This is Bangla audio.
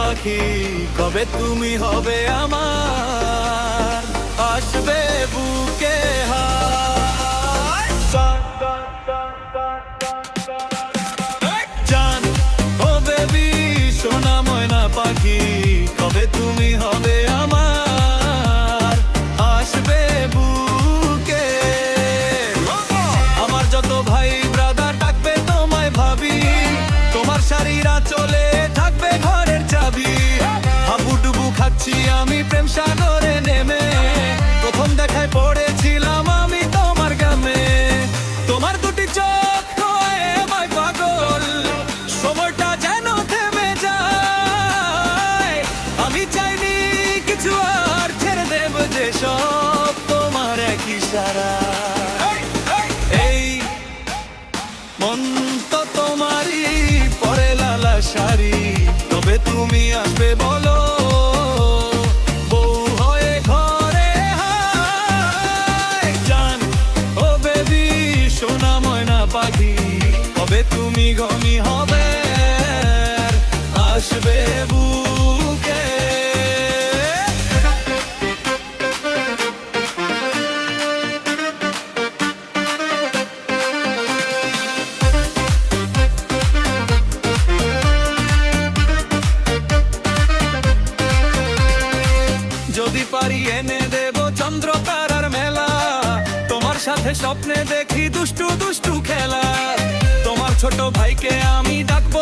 পাখি, কবে তুমি হবে আমার, আসবে বুকে হায়। জান ও বেবি সোনা ময়না পাখি, কবে তুমি হবে আমার, আসবে বুকে। আমার যত ভাই ব্রাদার ডাকবে তোমায় ভাবি, তোমার শাড়িরা চলে থাকবে ঘরের চাবি। হাবুডুবু খাচ্ছি আমি প্রেম সাগরে নেমে, প্রথম দেখায় পড়েছিলাম আমি তোমার গামে। তোমার দুটি চোখ হয়ে আমায় পাগল, সময়টা যেন থেমে যায়। আমি চাইনি কিছু আর ছেড়ে দেব যে সব তোমার এক ইশারা। এই মন তো তোমারই পরে লালা শাড়ি, তবে তুমি আসবে বলো বউ হয়ে ঘরে হায়। জান ও বেবি সোনা ময়না পাখি, কবে তুমি গমি হবে, আসবে বুকে। যদি পারি এনে দেব চন্দ্র তারার মেলা, তোমার সাথে স্বপ্নে দেখি দুষ্টু দুষ্টু খেলা। তোমার ছোট ভাইকে আমি ডাকবো